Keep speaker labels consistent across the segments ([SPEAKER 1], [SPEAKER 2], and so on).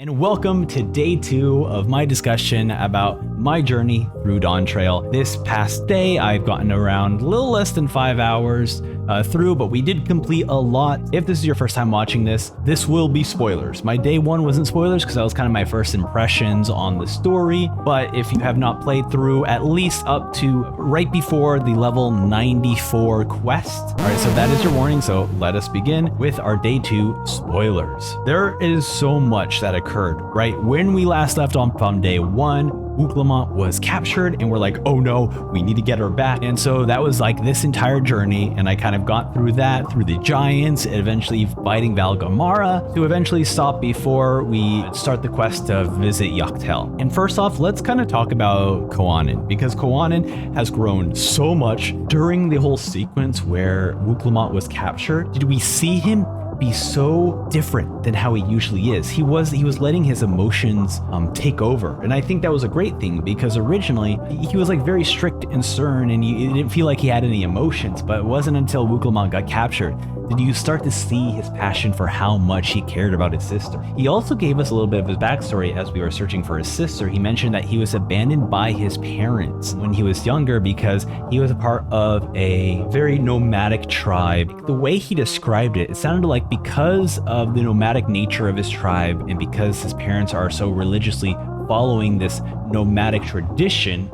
[SPEAKER 1] And welcome to day 2 of my discussion about my journey through Dawntrail. This past day, I've gotten around a little less than 5 hours through, but we did complete a lot. If this is your first time watching this will be spoilers. My day 1 wasn't spoilers because that was kind of my first impressions on the story, but if you have not played through at least up to right before the level 94 quest. All right, so that is your warning, so let us begin with our day 2 spoilers. There is so much that occurred, right? When we last left on from day 1, Wooklamont was captured and we're like, oh no, we need to get her back. And so that was like this entire journey, and I kind of got through that, through the giants, eventually fighting Valgamara to eventually stop before we start the quest to visit Yoktel. And first off, let's kind of talk about Koanin, because Koanin has grown so much during the whole sequence where Wooklamont was captured. Did we see him be so different than how he usually is? He was letting his emotions take over, and I think that was a great thing, because originally he was like very strict and stern, and it didn't feel like he had any emotions. But it wasn't until Wooklamont got captured did you start to see his passion for how much he cared about his sister. He also gave us a little bit of his backstory as we were searching for his sister. He mentioned that he was abandoned by his parents when he was younger because he was a part of a very nomadic tribe. The way he described it, it sounded like because of the nomadic nature of his tribe and because his parents are so religiously following this nomadic tradition,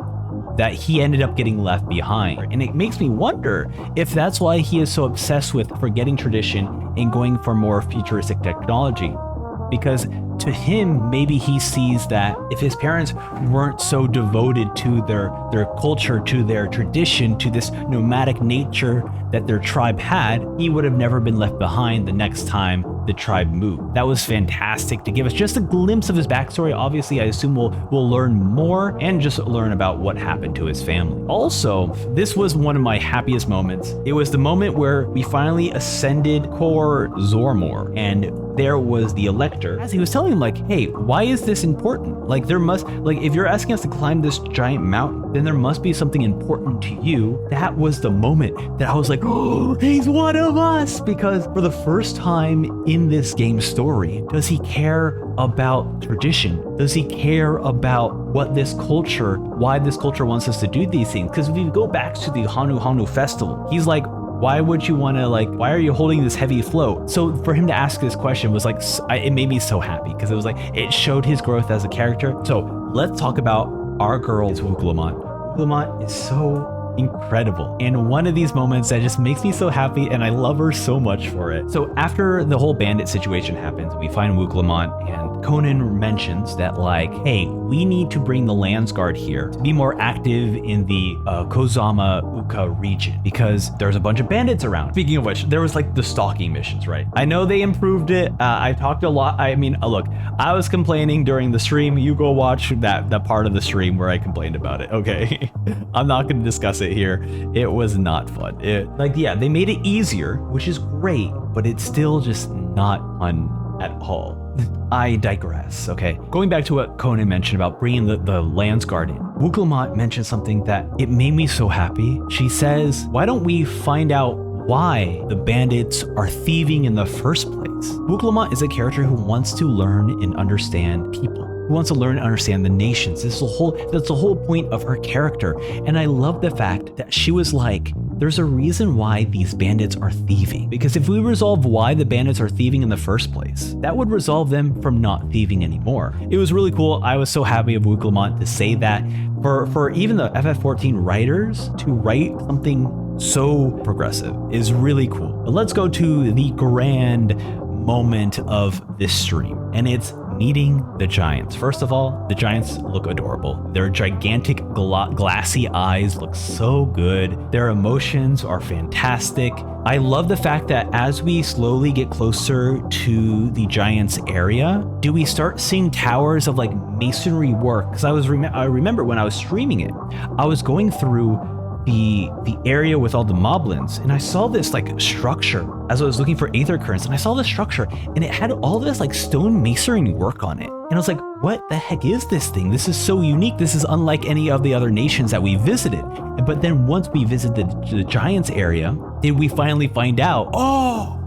[SPEAKER 1] that he ended up getting left behind. And it makes me wonder if that's why he is so obsessed with forgetting tradition and going for more futuristic technology. Because to him, maybe he sees that if his parents weren't so devoted to their culture, to their tradition, to this nomadic nature that their tribe had, he would have never been left behind the next time the tribe moved. That was fantastic to give us just a glimpse of his backstory. Obviously, I assume we'll learn more and just learn about what happened to his family. Also, this was one of my happiest moments. It was the moment where we finally ascended Kor Zormor, and there was the Elector. As he was telling him, like, hey, why is this important? Like, if you're asking us to climb this giant mountain, then there must be something important to you. That was the moment that I was like, oh, he's one of us. Because for the first time in this game story, does he care about tradition? Does he care about what this culture, why this culture wants us to do these things? Because if you go back to the Hanu Hanu festival, he's like, why would you want to, like, why are you holding this heavy float? So for him to ask this question was like, it made me so happy, because it was like, it showed his growth as a character. So let's talk about our girl, Wooklamont. Wooklamont is so incredible, and one of these moments that just makes me so happy, and I love her so much for it. So after the whole bandit situation happens, we find Wooklamont, and Conan mentions that, like, hey, we need to bring the Landsguard here to be more active in the Kozama Uka region, because there's a bunch of bandits around. Speaking of which, there was like the stalking missions, right? I know they improved it. I talked a lot. I mean, look, I was complaining during the stream. You go watch that part of the stream where I complained about it, okay? I'm not going to discuss it here. It was not fun. They made it easier, which is great, but it's still just not fun at all. I digress, okay? Going back to what Conan mentioned about bringing the Landsguard in, Wooklamont mentioned something that it made me so happy. She says, why don't we find out why the bandits are thieving in the first place? Wooklamont is a character who wants to learn and understand people, who wants to learn and understand the nations. That's the whole point of her character. And I love the fact that she was like, there's a reason why these bandits are thieving. Because if we resolve why the bandits are thieving in the first place, that would resolve them from not thieving anymore. It was really cool. I was so happy of Wooklamont to say that. For even the FF14 writers to write something so progressive is really cool. But let's go to the grand moment of this stream, and it's meeting the giants. First of all, the giants look adorable. Their gigantic glassy eyes look so good. Their emotions are fantastic. I love the fact that as we slowly get closer to the giants area, do we start seeing towers of like masonry work? Because I remember when I was streaming it, I was going through the area with all the moblins, and I saw this like structure as I was looking for aether currents, and I saw this structure and it had all this like stone masonry work on it, and I was like, what the heck is this thing? This is so unique. This is unlike any of the other nations that we visited. But then once we visited the giants area, did we finally find out, oh,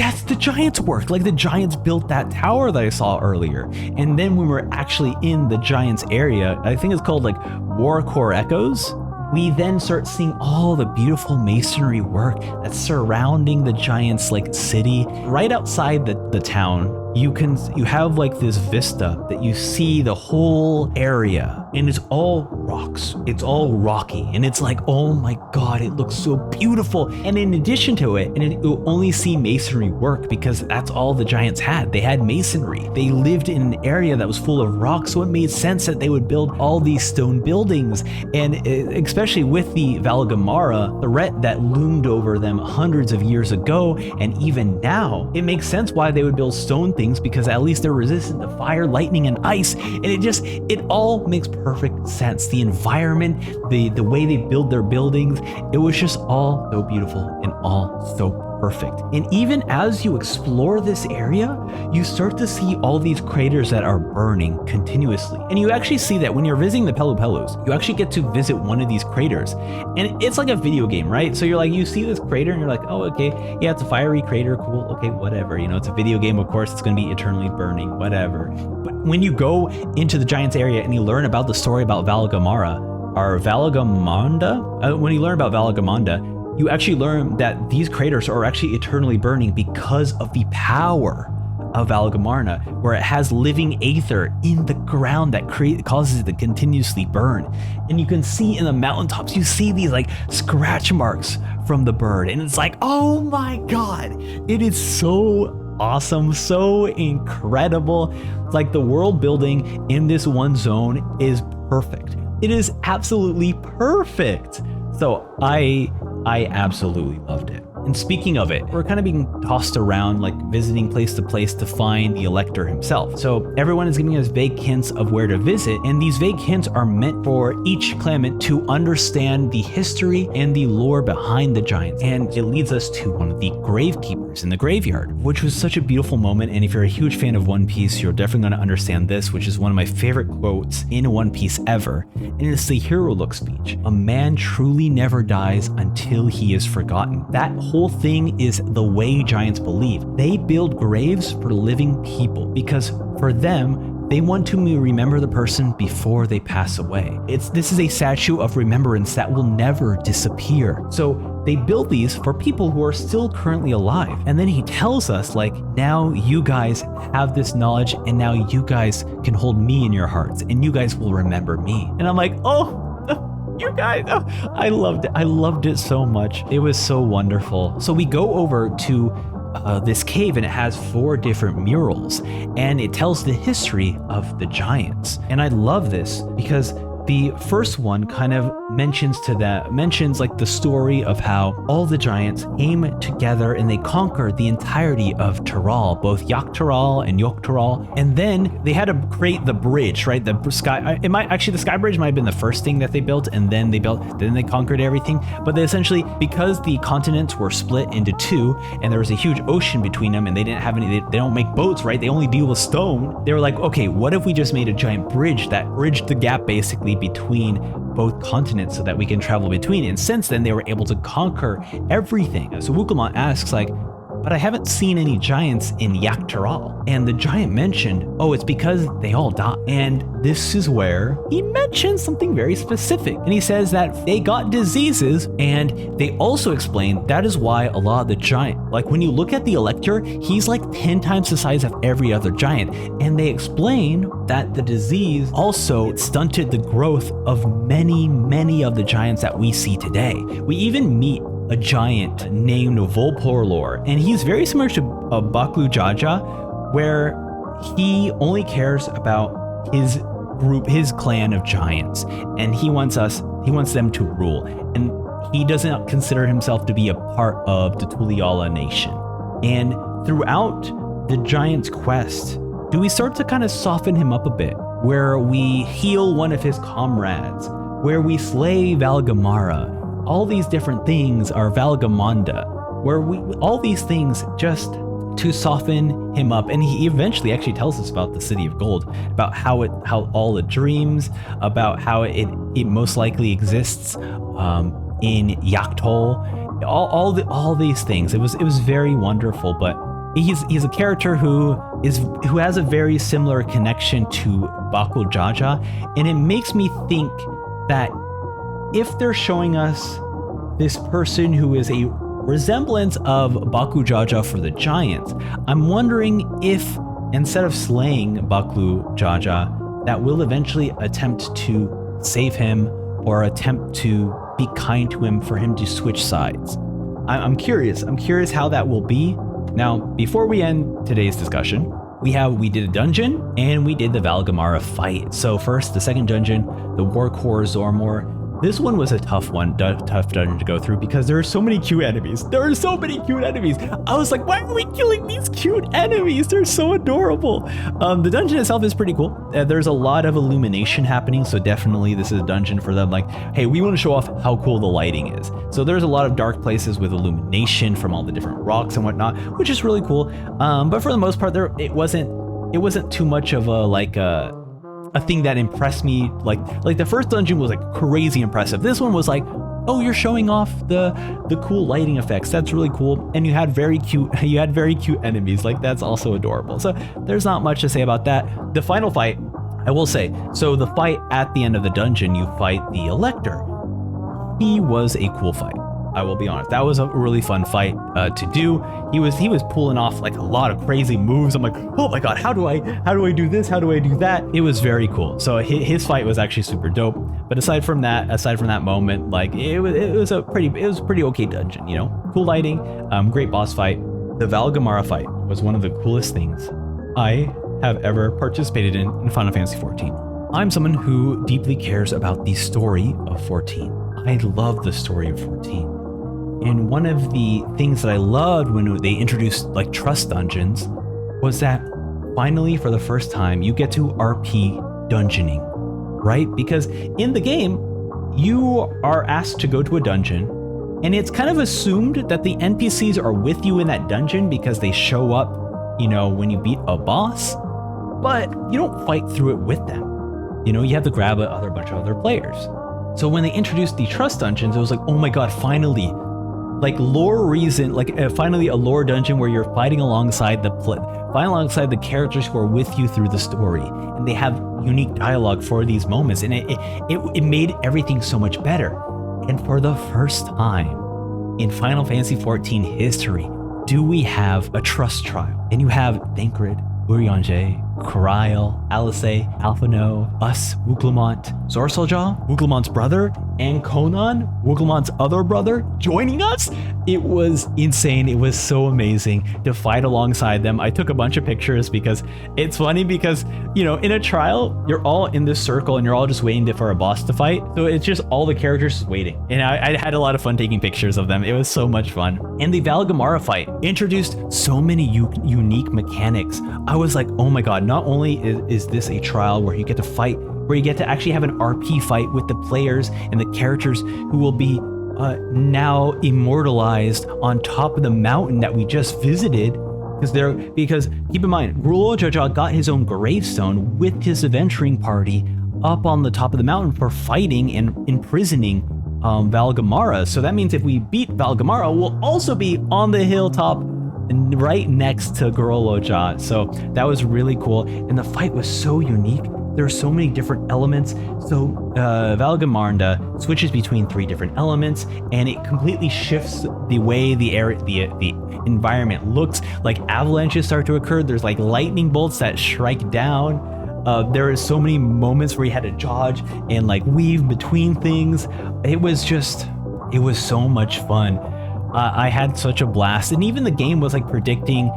[SPEAKER 1] that's the giants' work. Like the giants built that tower that I saw earlier. And then when we're actually in the giants area, I think it's called like Warcore Echoes, we then start seeing all the beautiful masonry work that's surrounding the giants like city. Right outside the town, you have like this vista that you see the whole area, and it's all rocks. It's all rocky, and it's like, oh my God, it looks so beautiful. And in addition to it, and you'll only see masonry work because that's all the giants had. They had masonry. They lived in an area that was full of rocks, so it made sense that they would build all these stone buildings. And especially with the Valgamara threat that loomed over them hundreds of years ago, and even now, it makes sense why they would build stone things, because at least they're resistant to fire, lightning, and ice. And it all makes perfect sense. The environment, the way they build their buildings, it was just all so beautiful and all so perfect. And even as you explore this area, you start to see all these craters that are burning continuously. And you actually see that when you're visiting the Pelupelus, you actually get to visit one of these craters. And it's like a video game, right? So you're like, you see this crater and you're like, oh, okay, yeah, it's a fiery crater, cool, okay, whatever. You know, it's a video game, of course, it's gonna be eternally burning, whatever. But when you go into the giants area and you learn about the story about Valagamara, or Valagamanda, when you learn about Valagamanda, you actually learn that these craters are actually eternally burning because of the power of Valgamarna, where it has living aether in the ground that causes it to continuously burn. And you can see in the mountaintops, you see these like scratch marks from the bird, and it's like, oh my God, it is so awesome, so incredible. Like the world building in this one zone is perfect. It is absolutely perfect. So I absolutely loved it. And speaking of it, we're kind of being tossed around, like visiting place to place to find the Elector himself. So everyone is giving us vague hints of where to visit, and these vague hints are meant for each claimant to understand the history and the lore behind the giants. And it leads us to one of the gravekeepers in the graveyard, which was such a beautiful moment. And if you're a huge fan of One Piece, you're definitely going to understand this, which is one of my favorite quotes in One Piece ever. And it's the hero look speech. A man truly never dies until he is forgotten. That whole thing is the way giants believe. They build graves for living people because for them, they want to remember the person before they pass away. This is a statue of remembrance that will never disappear. So they build these for people who are still currently alive. And then he tells us, like, now you guys have this knowledge, and now you guys can hold me in your hearts, and you guys will remember me. And I'm like, oh, you guys, oh, I loved it. I loved it so much. It was so wonderful. So we go over to this cave, and it has 4 different murals, and it tells the history of the giants. And I love this because the first one kind of mentions like the story of how all the giants came together and they conquered the entirety of Taral, both Yaktaral and Yoktaral. And then they had to create the bridge, right? The sky bridge might have been the first thing that they built, and then they conquered everything. But they essentially, because the continents were split into 2 and there was a huge ocean between them, and they didn't have they don't make boats, right? They only deal with stone. They were like, okay, what if we just made a giant bridge that bridged the gap basically between both continents so that we can travel between? And since then, they were able to conquer everything. So Wukamon asks, like, but I haven't seen any giants in Yaktaral. And the giant mentioned, oh, it's because they all died. And this is where he mentions something very specific. And he says that they got diseases, and they also explain that is why a lot of the giant, like when you look at the Elector, he's like 10 times the size of every other giant. And they explain that the disease also stunted the growth of many of the giants that we see today. We even meet a giant named Volporlor, and he's very similar to Baklu Jaja, where he only cares about his group, his clan of giants, and he wants them to rule, and he doesn't consider himself to be a part of the Tuliala nation. And throughout the giant's quest, do we start to kind of soften him up a bit, where we heal one of his comrades, where we slay Valgamara. All these different things are Valgamanda, where all these things just to soften him up. And he eventually actually tells us about the City of Gold, about how all the dreams, about how it most likely exists in Yaktol, all these things. It was very wonderful. But he's a character who has a very similar connection to Baku Jaja, and it makes me think that if they're showing us this person who is a resemblance of Baku Jaja for the Giants, I'm wondering if instead of slaying Baku Jaja, that will eventually attempt to save him or attempt to be kind to him for him to switch sides. I'm curious how that will be. Now, before we end today's discussion, we did a dungeon and we did the Valgamara fight. So first, the second dungeon, the Warcore Zormor. This one was a tough dungeon to go through because there are so many cute enemies. I was like, why are we killing these cute enemies? They're so adorable. The dungeon itself is pretty cool. There's a lot of illumination happening, so definitely this is a dungeon for them. Like, hey, we want to show off how cool the lighting is. So there's a lot of dark places with illumination from all the different rocks and whatnot, which is really cool. But for the most part, it wasn't too much of a thing that impressed me. Like the first dungeon was like crazy impressive. This one was like, oh, you're showing off the cool lighting effects. That's really cool. And you had very cute enemies. Like, that's also adorable. So there's not much to say about that. The final fight, I will say, so the fight at the end of the dungeon, you fight the Elector. He was a cool fight. I will be honest. That was a really fun fight to do. He was pulling off like a lot of crazy moves. I'm like, oh my god, how do I do this? How do I do that? It was very cool. So his fight was actually super dope. But aside from that moment, like it was a pretty okay dungeon. You know, cool lighting, great boss fight. The Valgamara fight was one of the coolest things I have ever participated in Final Fantasy XIV. I'm someone who deeply cares about the story of 14. I love the story of 14. And one of the things that I loved when they introduced like trust dungeons was that finally, for the first time, you get to RP dungeoning, right? Because in the game, you are asked to go to a dungeon, and it's kind of assumed that the NPCs are with you in that dungeon because they show up, you know, when you beat a boss, but you don't fight through it with them. You know, you have to grab a bunch of other players. So when they introduced the trust dungeons, it was like, oh my god, finally, like lore reason, like finally a lore dungeon where you're fighting alongside the characters who are with you through the story, and they have unique dialogue for these moments, and it made everything so much better. And for the first time in Final Fantasy XIV history, do we have a trust trial? And you have Thancred, Urianger, Kryl, Alice, Alphino, us, Wooklemont, Zorselja, Wooklemont's brother, and Conan, Wooklemont's other brother, joining us. It was insane. It was so amazing to fight alongside them. I took a bunch of pictures because it's funny because, you know, in a trial, you're all in this circle and you're all just waiting for a boss to fight. So it's just all the characters waiting. And I had a lot of fun taking pictures of them. It was so much fun. And the Valgamara fight introduced so many unique mechanics. I was like, oh my god, not only is this a trial where you get to fight, where you get to actually have an RP fight with the players and the characters who will be now immortalized on top of the mountain that we just visited, because keep in mind, Gruul Jaja got his own gravestone with his adventuring party up on the top of the mountain for fighting and imprisoning Valgamara. So that means if we beat Valgamara, we'll also be on the hilltop right next to Gruul Jaja. So that was really cool, and the fight was so unique. There are so many different elements. So Valgamarda switches between 3 different elements, and it completely shifts the way the environment looks. Like avalanches start to occur. There's like lightning bolts that strike down. There is so many moments where you had to dodge and like weave between things. It was so much fun. I had such a blast, and even the game was like predicting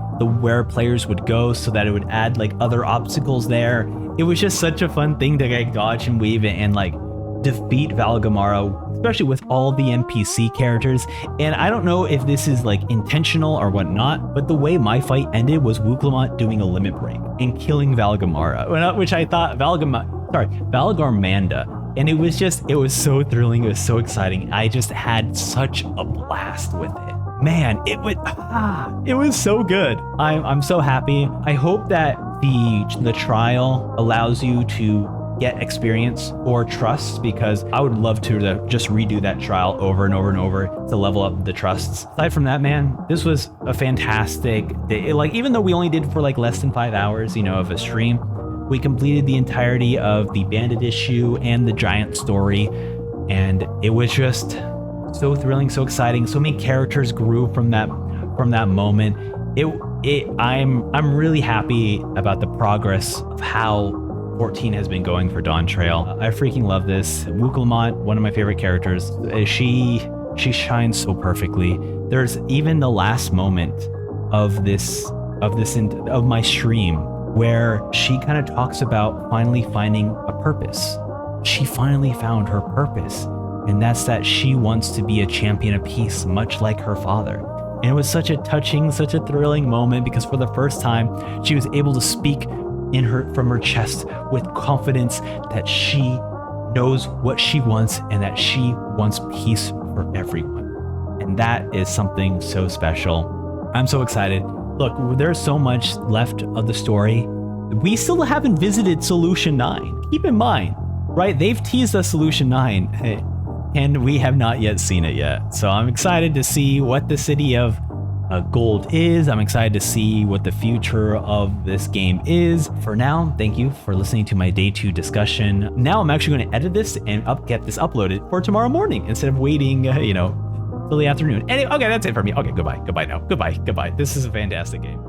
[SPEAKER 1] where players would go so that it would add like other obstacles there. It was just such a fun thing to like dodge and weave it and like defeat Valgamara, especially with all the NPC characters. And I don't know if this is like intentional or whatnot, but the way my fight ended was Wooklemont doing a limit break and killing Valgamara, which I thought Valgarmanda. And it was so thrilling. It was so exciting. I just had such a blast with it. Man, it was so good. I'm so happy. I hope that the trial allows you to get experience or trust, because I would love to just redo that trial over and over and over to level up the trusts. Aside from that, man, this was a fantastic day. Like, even though we only did for like less than 5 hours, you know, of a stream, we completed the entirety of the bandit issue and the giant story, and it was just so thrilling, so exciting. So many characters grew from that moment. I'm really happy about the progress of how 14 has been going for Dawntrail. I freaking love this. Wuklamont, one of my favorite characters, she shines so perfectly. There's even the last moment of my stream where she kind of talks about finally finding a purpose. She finally found her purpose, and that's that she wants to be a champion of peace, much like her father. And it was such a touching, such a thrilling moment, because for the first time, she was able to speak from her chest with confidence that she knows what she wants and that she wants peace for everyone. And that is something so special. I'm so excited. Look, there's so much left of the story. We still haven't visited Solution 9. Keep in mind, right? They've teased us Solution 9. And we have not yet seen it yet. So I'm excited to see what the City of Gold is. I'm excited to see what the future of this game is. For now, thank you for listening to my day 2 discussion. Now I'm actually going to edit this and get this uploaded for tomorrow morning instead of waiting, till the afternoon. Anyway, okay, that's it for me. Okay, goodbye now. Goodbye. This is a fantastic game.